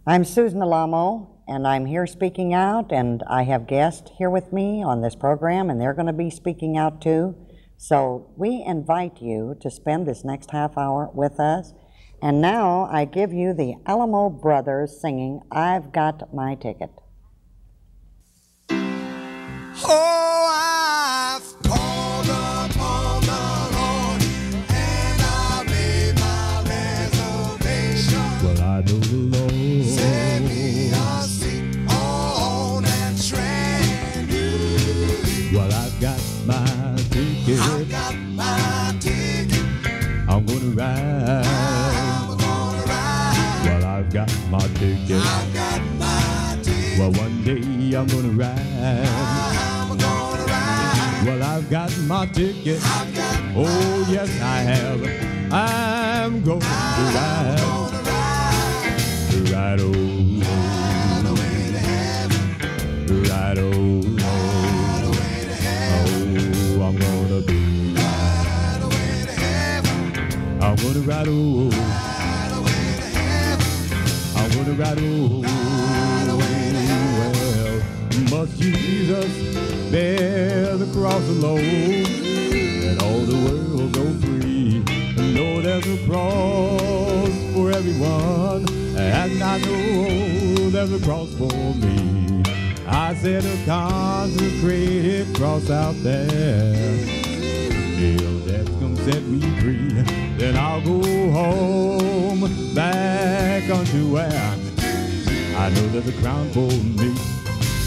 I'm Susan Alamo, and I'm here speaking out, and I have guests here with me on this program, and they're going to be speaking out too. So we invite you to spend this next half hour with us. And now I give you the Alamo Brothers singing, "I've Got My Ticket." Oh, I've called upon the Lord, and I made my reservation. Well, I know the Lord set me a seat on that train. Well, I've got my ticket. I've got my ticket. I'm gonna ride. I'm gonna ride. Well, I've got my ticket. I've got my ticket. Well, one day I'm gonna ride. I'm gonna ride. Well, I've got my ticket. I've got Oh, yes, I have. I'm going to ride. gonna ride. Ride, oh, Ride away to heaven. ride, oh, Ride away to heaven. oh, I'm gonna be. Ride away to heaven. I'm gonna ride, oh, Ride away to heaven. I'm gonna ride, oh, well, must Jesus bear the cross alone, and all the world go free. Know there's a cross for everyone, and I know there's a cross for me. I said a consecrated cross out there. Till death can set me free, then I'll go home, back unto where I know there's a crown for me,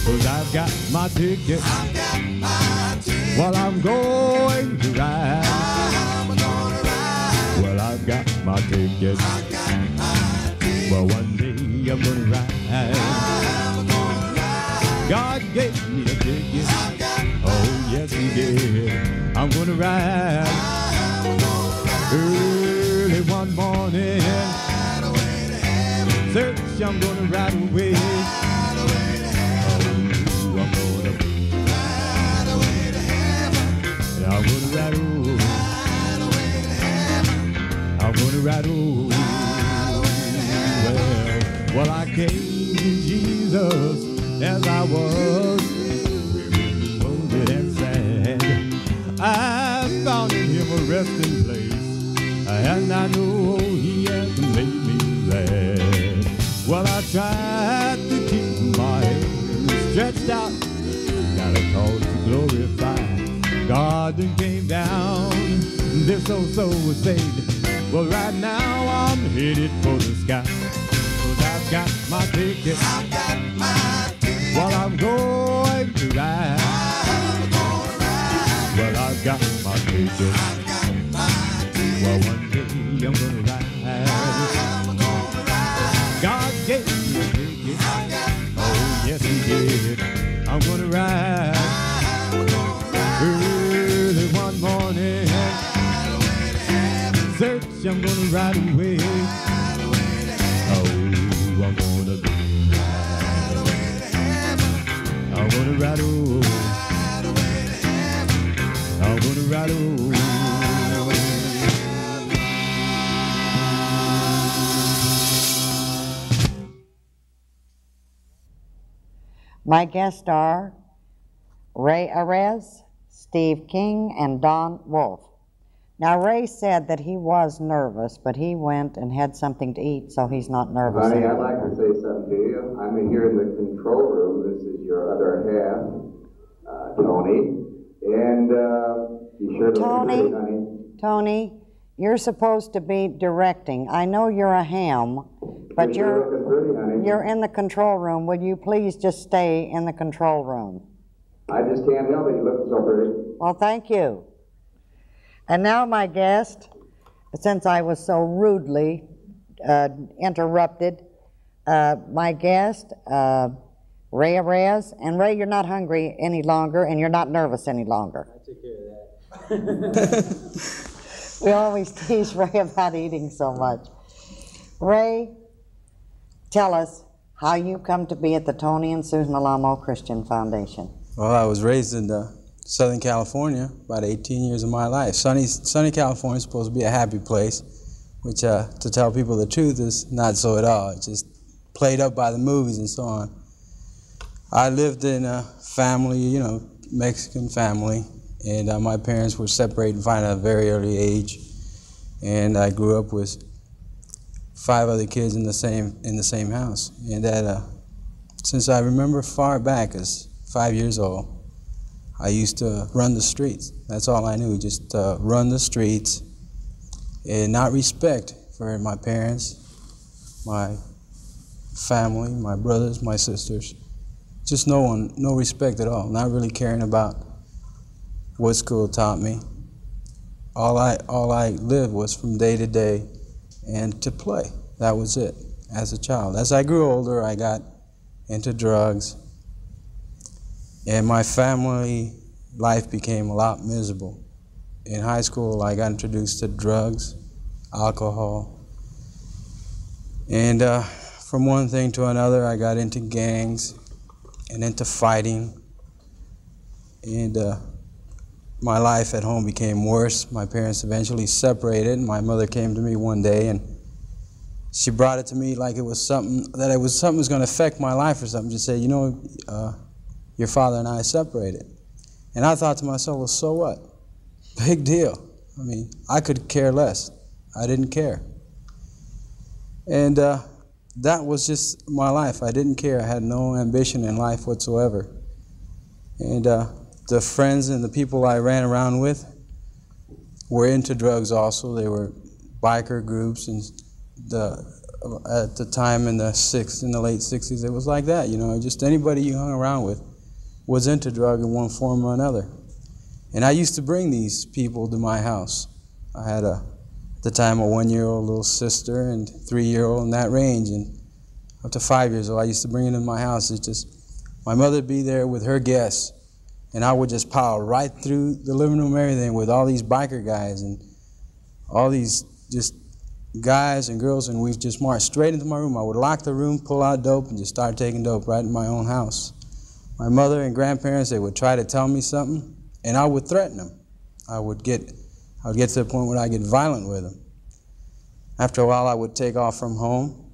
'cause I've got my ticket. I've got my ticket. Well, I'm going to ride. I'm gonna ride. Well, I've got my ticket. I've got my ticket. Well, one day I'm gonna ride. I'm gonna ride. God gave me a ticket. I've got Oh, yes, He did. I'm gonna ride. I'm gonna ride. Early one morning, Ride away to heaven. search, I'm gonna ride away. Ride away to heaven. Oh, I'm gonna be. Ride away to heaven. I'm gonna ride, oh, Ride away to heaven. I'm gonna ride, oh, well, I came to Jesus as I was, wounded and sad. I found in Him a resting place, and I know He has made me glad. Well, I tried to keep my head stretched out, got a cause to glorify God, and came down. This old soul was saved. Well, right now I'm headed for the sky, 'cause I've got my ticket. I've got my ticket. Well, I'm going to ride. I'm gonna ride. Well, I've got my ticket. I've got my ticket. Well, one day I'm gonna ride. I'm gonna ride. God gave me a ticket. I've got Oh, yes, He did. I'm gonna ride. I'm gonna ride. Early one morning, Ride away to heaven. search, I'm gonna ride away. Ride away to heaven. Oh, I'm gonna be. Ride away to heaven. I'm gonna ride, oh, Ride away to heaven. I'm gonna ride, oh. My guests are Ray Arauz, Steve King, and Don Wolf. Now, Ray said that he was nervous, but he went and had something to eat, so he's not nervous Honey, I'd anymore. like to say something to you. I'm here in the control room. This is your other half, Tony. And you sure look Tony? good, honey. Tony, you're supposed to be directing. I know you're a ham, but You're looking pretty, honey. you're in the control room. Will you please just stay in the control room? I just can't help it. You look so pretty. Well, thank you. And now my guest, since I was so rudely interrupted, my guest, Ray Arauz. And Ray, you're not hungry any longer, and you're not nervous any longer. I took care of that. We always tease Ray about eating so much. Ray, tell us how you come to be at the Tony and Susan Alamo Christian Foundation. Well, I was raised in Southern California, about 18 years of my life. Sunny California is supposed to be a happy place, which to tell people the truth is not so at all. It's just played up by the movies and so on. I lived in a family, you know, Mexican family, and my parents were separated at a very early age, and I grew up with 5 other kids in the same house. And that since I remember far back as 5 years old, I used to run the streets. That's all I knew, just run the streets and not respect for my parents, my family, my brothers, my sisters. Just no respect at all, not really caring about what school taught me. All I lived was from day to day and to play. That was it as a child. As I grew older, I got into drugs, and my family life became a lot miserable. In high school, I got introduced to drugs, alcohol, and from one thing to another, I got into gangs and into fighting, and my life at home became worse. My parents eventually separated, and my mother came to me one day, and she brought it to me like it was something that was going to affect my life or something. She said, you know, your father and I separated. And I thought to myself, well, so what? Big deal. I mean, I could care less. I didn't care. And that was just my life. I didn't care. I had no ambition in life whatsoever. And the friends and the people I ran around with were into drugs also. They were biker groups, and at the time in the late 60s, it was like that. You know, just anybody you hung around with was into drug in one form or another. And I used to bring these people to my house. I had at the time a 1-year-old little sister and 3-year-old in that range, and up to 5 years old. I used to bring them to my house. It's just my mother would be there with her guests, and I would just pile right through the living room, everything, with all these biker guys and all these just guys and girls, and we'd just march straight into my room. I would lock the room, pull out dope, and just start taking dope right in my own house. My mother and grandparents, they would try to tell me something, and I would threaten them. I would get to the point where I get violent with them. After a while, I would take off from home,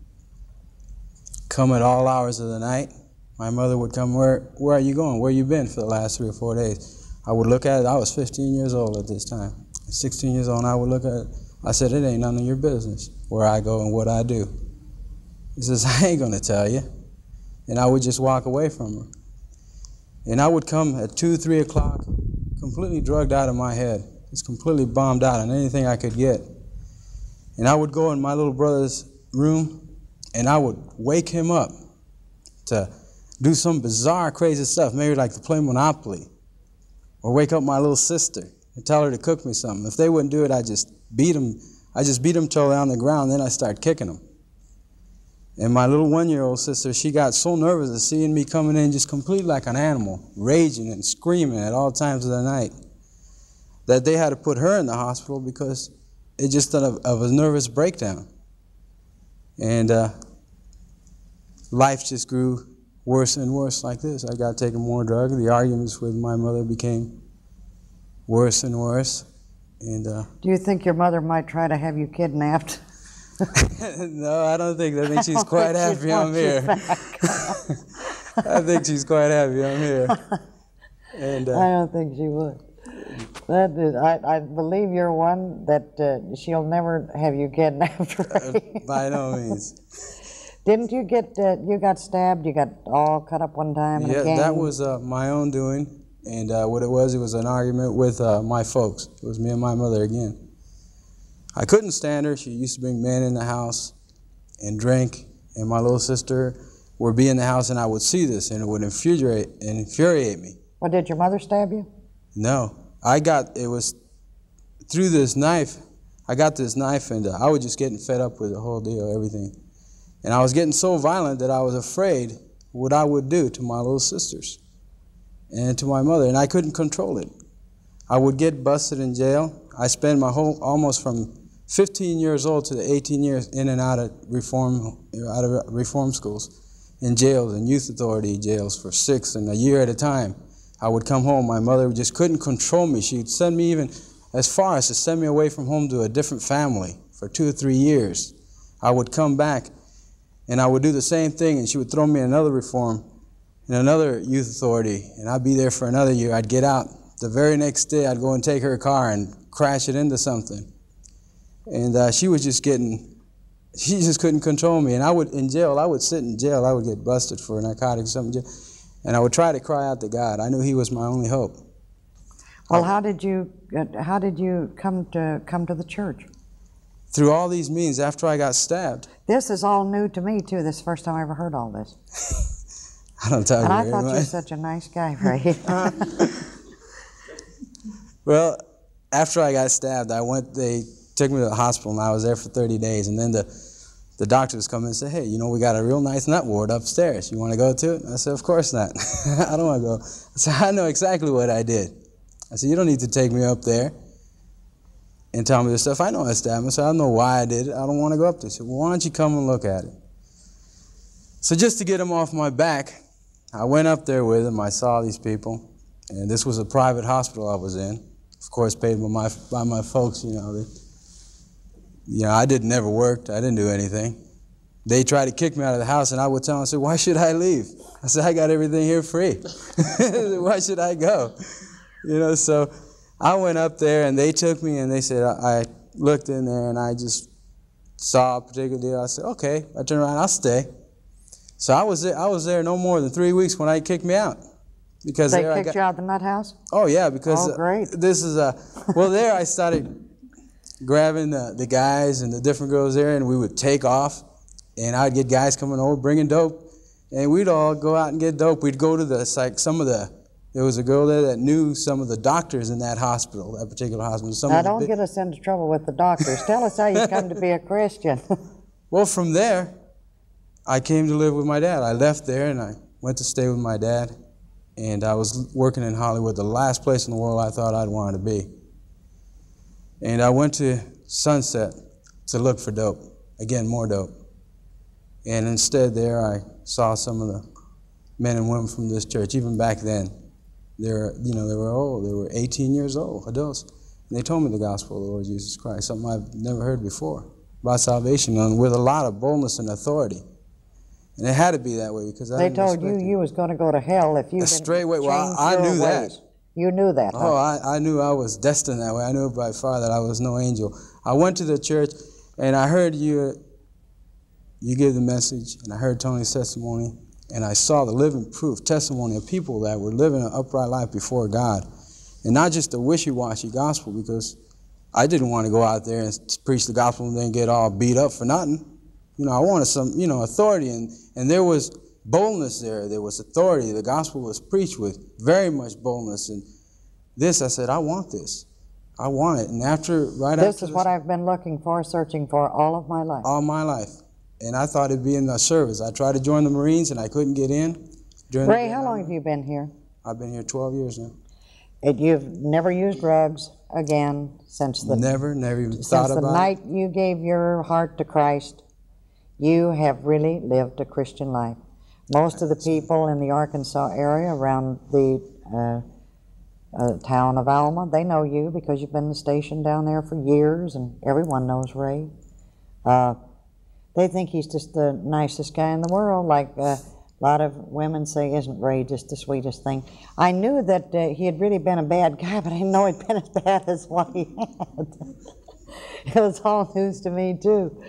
come at all hours of the night. My mother would come, where are you going? Where you been for the last 3 or 4 days? I would look at it. I was 15 years old at this time. 16 years old, and I would look at it. I said, it ain't none of your business where I go and what I do. He says, I ain't going to tell you. And I would just walk away from her. And I would come at 2, 3 o'clock, completely drugged out of my head, just completely bombed out on anything I could get. And I would go in my little brother's room, and I would wake him up to do some bizarre, crazy stuff, maybe like to play Monopoly, or wake up my little sister and tell her to cook me something. If they wouldn't do it, I just beat them. I just beat them till they're on the ground, then I start kicking them. And my little 1-year-old sister, she got so nervous of seeing me coming in just completely like an animal, raging and screaming at all times of the night, that they had to put her in the hospital because it just of a nervous breakdown. And life just grew worse and worse like this. I got taking more drugs. The arguments with my mother became worse and worse. And do you think your mother might try to have you kidnapped? No, I don't think. I think she's quite happy I'm here. I think she's quite happy I'm here. And I don't think she would. That is, I believe you're one that she'll never have you kidnapped, right? By no means. Didn't you get, you got stabbed, you got all cut up one time in a gang? Yeah, that was my own doing. And what it was an argument with my folks. It was me and my mother again. I couldn't stand her. She used to bring men in the house and drink, and my little sister would be in the house, and I would see this, and it would infuriate me. Well, did your mother stab you? No. It was through this knife. I got this knife, and I was just getting fed up with the whole deal, everything. And I was getting so violent that I was afraid what I would do to my little sisters and to my mother, and I couldn't control it. I would get busted in jail. I spent my almost from 15 years old to the 18 years in and out of reform schools, in jails and youth authority jails for 6 and a year at a time. I would come home. My mother just couldn't control me. She'd send me even as far as to send me away from home to a different family for 2 or 3 years. I would come back, And I would do the same thing, and she would throw me in another reform in another youth authority, and I'd be there for another year. I'd get out. The very next day, I'd go and take her car and crash it into something. And she was just she just couldn't control me. And I would sit in jail. I would get busted for narcotics or something. And I would try to cry out to God. I knew He was my only hope. Well, how did you come to the church? Through all these means, after I got stabbed. This is all new to me, too. This is the first time I ever heard all this. I don't talk And I very thought you were much. such a nice guy, Ray. Well, after I got stabbed, they took me to the hospital, and I was there for 30 days. And then the doctors come in and say, hey, we got a real nice nut ward upstairs. You want to go to it? I said, of course not. I don't want to go. I said, I know exactly what I did. I said, you don't need to take me up there and tell me this stuff. I know I stabbed him. I said, I don't know why I did it. I don't want to go up there. He said, well, why don't you come and look at it? So just to get him off my back, I went up there with him. I saw these people. And this was a private hospital I was in. Of course, paid by my folks, I never worked. I didn't do anything. They tried to kick me out of the house, and I would tell them, I said, why should I leave? I said, I got everything here free. Why should I go? So I went up there, and they took me, and they said, I looked in there, and I just saw a particular deal. I said, okay. I turned around, I'll stay. So I was there no more than 3 weeks when they kicked me out. Because They kicked you out of the nut house? Oh, yeah, because great. This is there I started grabbing the guys and the different girls there, and we would take off, and I'd get guys coming over bringing dope, and we'd all go out and get dope. We'd go to there was a girl there that knew some of the doctors in that hospital, that particular hospital. Now, don't get us into trouble with the doctors. Tell us how you come to be a Christian. Well, from there, I came to live with my dad. I left there, and I went to stay with my dad, and I was working in Hollywood, the last place in the world I thought I'd want to be. And I went to Sunset to look for dope, again, more dope. And instead there I saw some of the men and women from this church. Even back then, they were old. They were 18 years old, adults. And they told me the gospel of the Lord Jesus Christ, something I've never heard before, about salvation, and with a lot of boldness and authority. And it had to be that way because They told you was going to go to hell if you didn't straight way. Well, change I your knew that. ways. You knew that, huh? Oh, I knew I was destined that way. I knew by far that I was no angel. I went to the church, and I heard you give the message, and I heard Tony's testimony, and I saw the living proof, testimony of people that were living an upright life before God, and not just a wishy-washy gospel, because I didn't want to go out there and preach the gospel and then get all beat up for nothing. I wanted some, authority, and there was boldness there. There was authority. The gospel was preached with very much boldness. And this, I said, I want this. I want it. And This is what I've been looking for, searching for all of my life. All my life. And I thought it'd be in the service. I tried to join the Marines, and I couldn't get in. Ray, how long have you been here? I've been here 12 years now. And you've never used drugs again since the Never even since thought the about night it. you gave your heart to Christ. You have really lived a Christian life. Most of the people in the Arkansas area around the town of Alma, they know you because you've been stationed down there for years, and everyone knows Ray. They think he's just the nicest guy in the world, like a lot of women say, isn't Ray just the sweetest thing? I knew that he had really been a bad guy, but I didn't know he'd been as bad as what he had. It was all news to me, too.